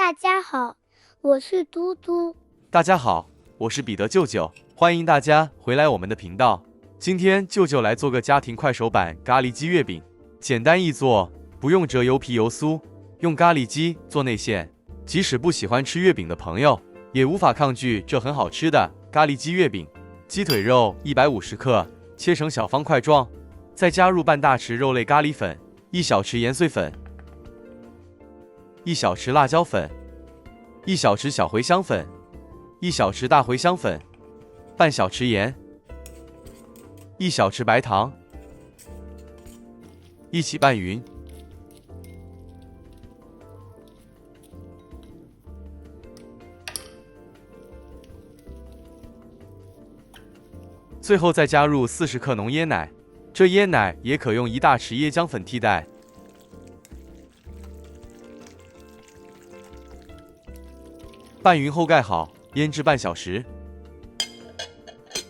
大家好，我是嘟嘟。大家好，我是彼得舅舅，欢迎大家回来我们的频道。今天舅舅来做个家庭快手版咖喱鸡月饼，简单易做，不用折油皮油酥，用咖喱鸡做内馅，即使不喜欢吃月饼的朋友，也无法抗拒这很好吃的咖喱鸡月饼。鸡腿肉150克，切成小方块状，再加入半大匙肉类咖喱粉，1小匙盐碎粉，1小匙辣椒粉，1小匙小茴香粉，1小匙大茴香粉，半小匙盐，1小匙白糖，一起拌匀。最后再加入40克浓椰奶，这椰奶也可用1大匙椰浆粉替代。拌匀后盖好，腌制半小时。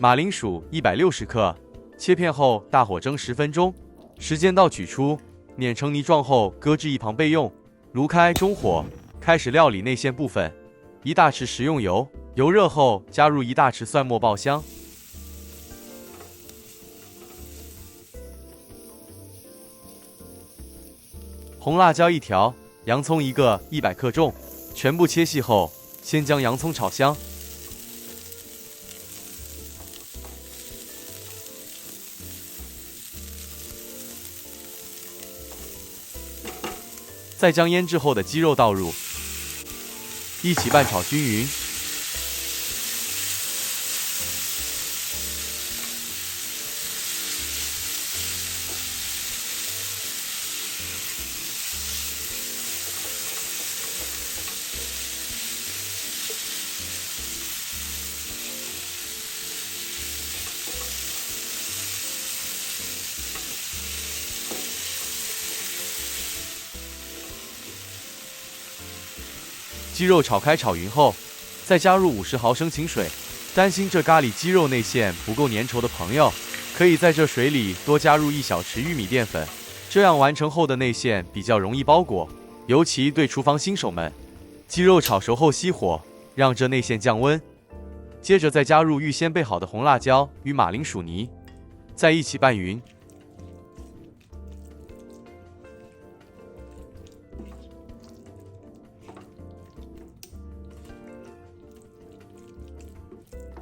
马铃薯160克，切片后大火蒸10分钟，时间到取出，碾成泥状后搁置一旁备用。炉开中火，开始料理内馅部分。1大匙食用油，油热后加入1大匙蒜末爆香。红辣椒1条，洋葱1个，100克重，全部切细后，先将洋葱炒香。再将腌制后的鸡肉倒入，一起拌炒均匀。鸡肉炒开炒匀后，再加入50毫升清水。担心这咖喱鸡肉内馅不够粘稠的朋友，可以在这水里多加入1小匙玉米淀粉，这样完成后的内馅比较容易包裹，尤其对厨房新手们。鸡肉炒熟后熄火，让这内馅降温。接着再加入预先备好的红辣椒与马铃薯泥，再一起拌匀。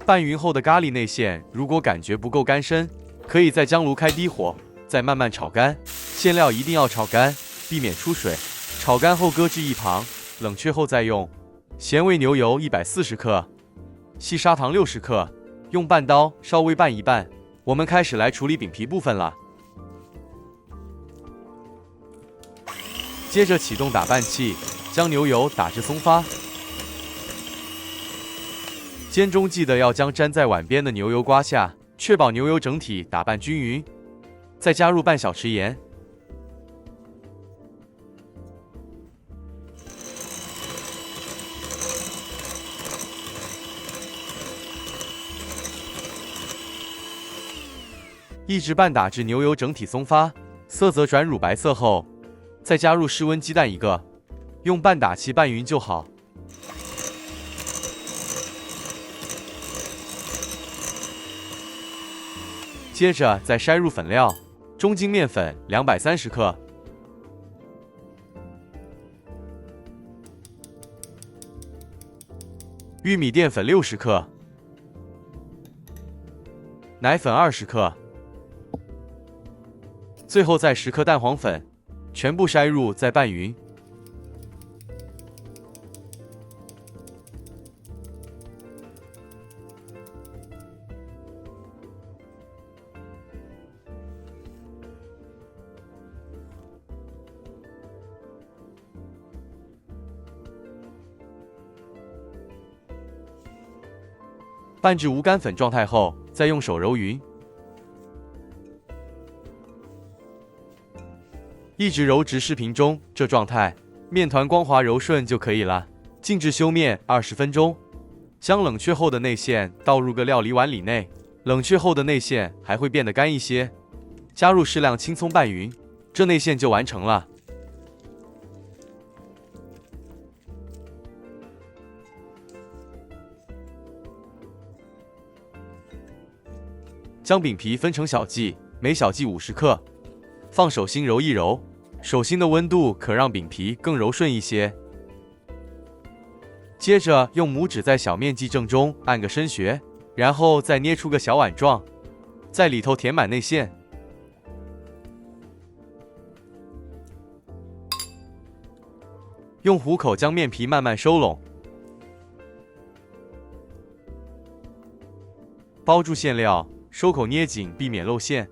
拌匀后的咖喱内馅，如果感觉不够干身，可以再将炉开低火，再慢慢炒干。馅料一定要炒干，避免出水。炒干后搁置一旁，冷却后再用。咸味牛油140克，细砂糖60克，用拌刀稍微拌一拌。我们开始来处理饼皮部分了。接着启动打拌器，将牛油打至松发。煎中记得要将粘在碗边的牛油刮下，确保牛油整体打拌均匀。再加入半小匙盐，一直拌打至牛油整体松发，色泽转乳白色后，再加入室温鸡蛋1个，用拌打器拌匀就好。接着再筛入粉料，中筋面粉230克，玉米淀粉60克，奶粉20克，最后再10克蛋黄粉，全部筛入再拌匀。拌至无干粉状态后，再用手揉匀，一直揉至视频中这状态，面团光滑柔顺就可以了。静置休面20分钟，将冷却后的内馅倒入个料理碗里内，冷却后的内馅还会变得干一些。加入适量青葱拌匀，这内馅就完成了。将饼皮分成小剂，每小剂50克，放手心揉一揉，手心的温度可让饼皮更柔顺一些。接着用拇指在小面剂正中按个深穴，然后再捏出个小碗状，在里头填满内馅。用虎口将面皮慢慢收拢，包住馅料，收口捏紧，避免露馅。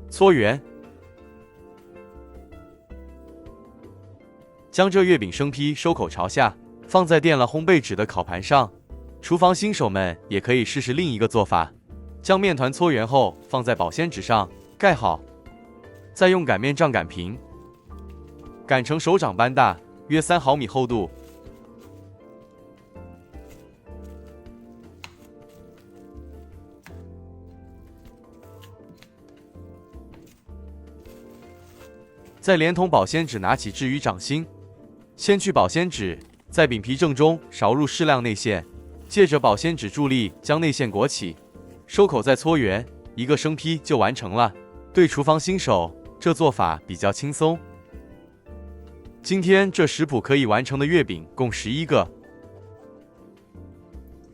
搓圆，将这月饼生坯收口朝下，放在垫了烘焙纸的烤盘上。厨房新手们也可以试试另一个做法，将面团搓圆后放在保鲜纸上盖好，再用擀面杖擀平，擀成手掌般大，约3毫米厚度。再连同保鲜纸拿起置于掌心，先去保鲜纸，在饼皮正中勺入适量内馅，借着保鲜纸助力将内馅裹起，收口再搓圆，1个生坯就完成了。对厨房新手，这做法比较轻松。今天这食谱可以完成的月饼共11个，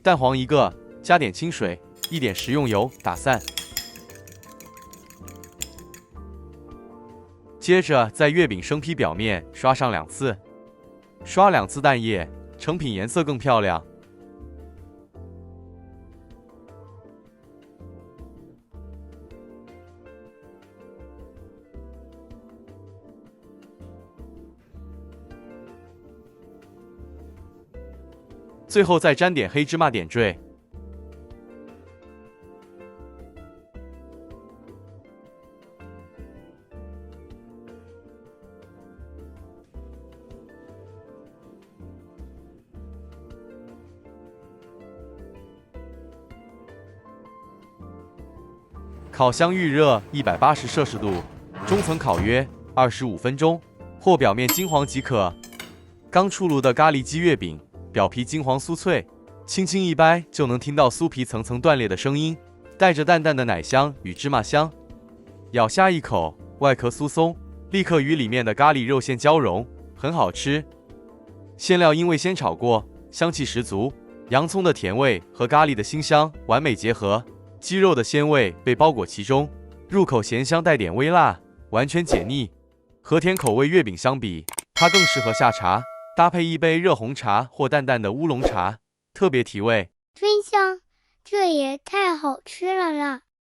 蛋黄1个，加点清水，1点食用油打散。接着在月饼生坯表面刷上2次，刷2次蛋液，成品颜色更漂亮。最后再沾点黑芝麻点缀。烤箱预热180摄氏度，中层烤约25分钟，或表面金黄即可。刚出炉的咖喱鸡月饼，表皮金黄酥脆，轻轻一掰就能听到酥皮层层断裂的声音，带着淡淡的奶香与芝麻香。咬下一口，外壳酥松，立刻与里面的咖喱肉馅交融，很好吃。馅料因为先炒过，香气十足，洋葱的甜味和咖喱的辛香完美结合。鸡肉的鲜味被包裹其中，入口咸香带点微辣，完全解腻。和甜口味月饼相比，它更适合下茶，搭配一杯热红茶或淡淡的乌龙茶，特别提味。真香，这也太好吃了啦！